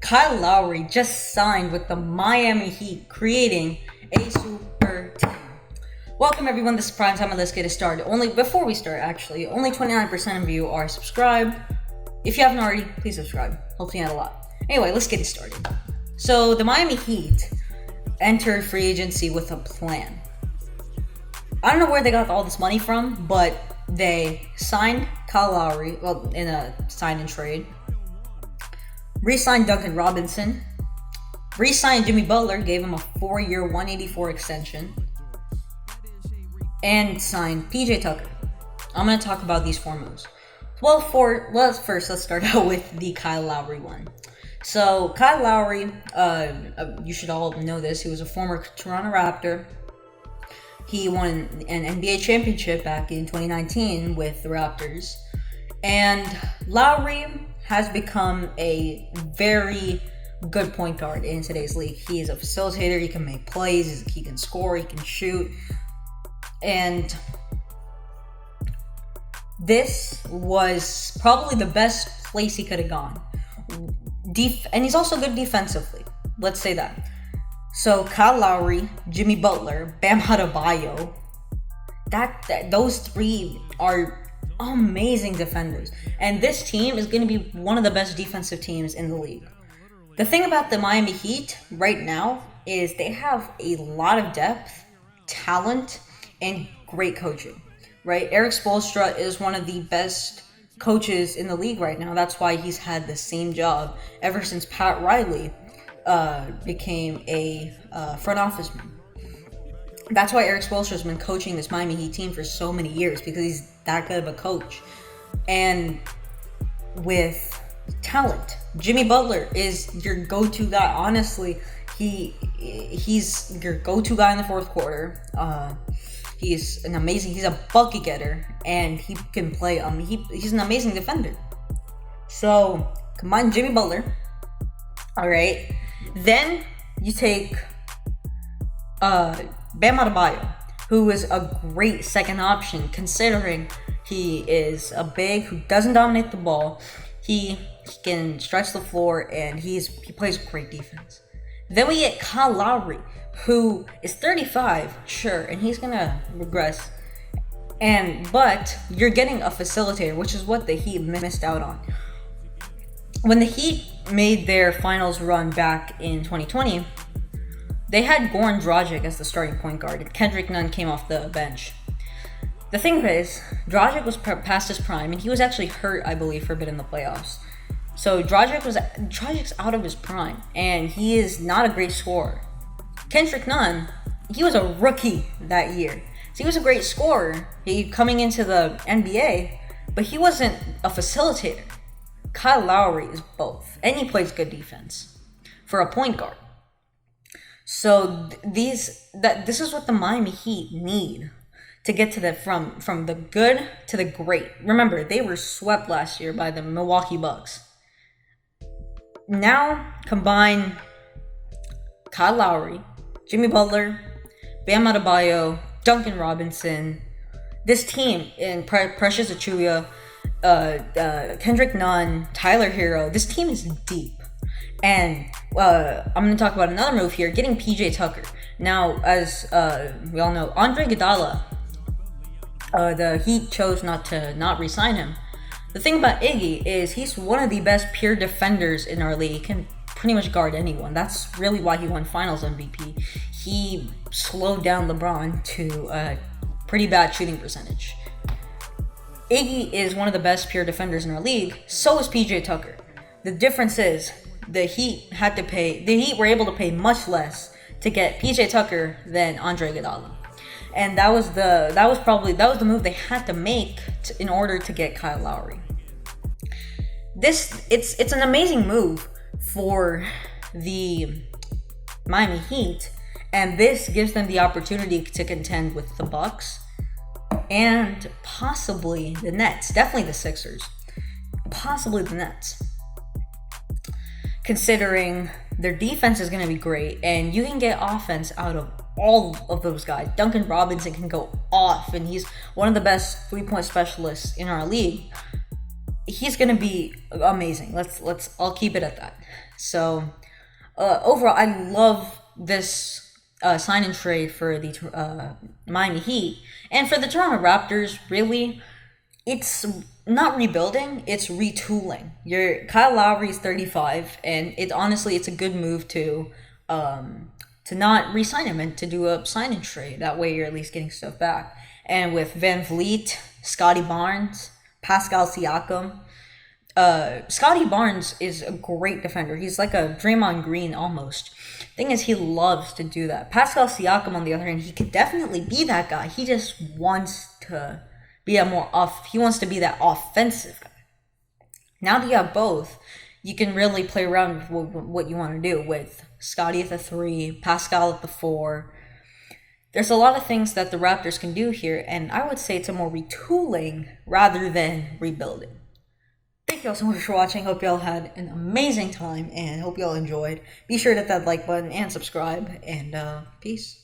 Kyle Lowry just signed with the Miami Heat, creating a super team. Welcome everyone, this is Prime Time and let's get it started. Before we start, only 29% of you are subscribed. If you haven't already, please subscribe. Helps me out a lot. Anyway, let's get it started. So the Miami Heat entered free agency with a plan. I don't know where they got all this money from, but they signed Kyle Lowry, in a sign and trade. Re-signed Duncan Robinson. Re-signed Jimmy Butler, gave him a 4-year, $184 extension. And signed PJ Tucker. I'm going to talk about these four moves. Let's start out with the Kyle Lowry one. So, Kyle Lowry, you should all know this, he was a former Toronto Raptor. He won an NBA championship back in 2019 with the Raptors. And Lowry has become a very good point guard in today's league. He is a facilitator, he can make plays, he can score, he can shoot. And this was probably the best place he could have gone. And he's also good defensively. Let's say that. So Kyle Lowry, Jimmy Butler, Bam Adebayo, those three are amazing defenders. And this team is going to be one of the best defensive teams in the league. The thing about the Miami Heat right now is they have a lot of depth, talent, and great coaching. Right? Erik Spoelstra is one of the best coaches in the league right now. That's why he's had the same job ever since Pat Riley became a front officeman. That's why Erik Spoelstra has been coaching this Miami Heat team for so many years, because he's that good of a coach. And with talent, Jimmy Butler is your go-to guy. Honestly, he's your go-to guy in the fourth quarter. He's a bucket getter, and he can play. He's an amazing defender. So combine Jimmy Butler. All right, then you take Bam Adebayo, who is a great second option, considering he is a big who doesn't dominate the ball. He can stretch the floor, and he plays great defense. Then we get Kyle Lowry, who is 35, sure, and he's gonna regress. But you're getting a facilitator, which is what the Heat missed out on. When the Heat made their finals run back in 2020, they had Goran Dragic as the starting point guard, and Kendrick Nunn came off the bench. The thing is, Dragic was past his prime, and he was actually hurt, I believe, for a bit in the playoffs. So Dragic's out of his prime, and he is not a great scorer. Kendrick Nunn, he was a rookie that year. So he was a great scorer coming into the NBA, but he wasn't a facilitator. Kyle Lowry is both, and he plays good defense for a point guard. So this is what the Miami Heat need to get to from the good to the great. Remember, they were swept last year by the Milwaukee Bucks. Now combine Kyle Lowry, Jimmy Butler, Bam Adebayo, Duncan Robinson. This team in Precious Achiuwa, Kendrick Nunn, Tyler Hero. This team is deep. And I'm going to talk about another move here, getting PJ Tucker. Now, as we all know, Andre Iguodala, the Heat chose not to re-sign him. The thing about Iggy is he's one of the best pure defenders in our league. He can pretty much guard anyone. That's really why he won Finals MVP. He slowed down LeBron to a pretty bad shooting percentage. Iggy is one of the best pure defenders in our league. So is PJ Tucker. The difference is the Heat were able to pay much less to get PJ Tucker than Andre Iguodala. And that was the move they had to make in order to get Kyle Lowry. It's an amazing move for the Miami Heat, and this gives them the opportunity to contend with the Bucks and possibly the Nets. Definitely the Sixers. Possibly the Nets. Considering their defense is going to be great, and you can get offense out of all of those guys. Duncan Robinson can go off, and he's one of the best three-point specialists in our league. he's gonna be amazing. I'll keep it at that. So overall, I love this sign and trade for the Miami Heat and for the Toronto Raptors. Really, it's not rebuilding; it's retooling. Your Kyle Lowry's 35, and it's a good move to not re-sign him and to do a sign and trade. That way, you're at least getting stuff back. And with Van Vliet, Scotty Barnes, Pascal Siakam. Scotty Barnes is a great defender. He's like a Draymond Green almost. Thing is, he loves to do that. Pascal Siakam, on the other hand, he could definitely be that guy. He just wants to be he wants to be that offensive guy. Now that you have both, you can really play around with what you want to do with Scotty at the 3, Pascal at the 4. There's a lot of things that the Raptors can do here, and I would say it's a more retooling rather than rebuilding. Thank you all so much for watching. Hope you all had an amazing time, and hope you all enjoyed. Be sure to hit that like button and subscribe, and peace.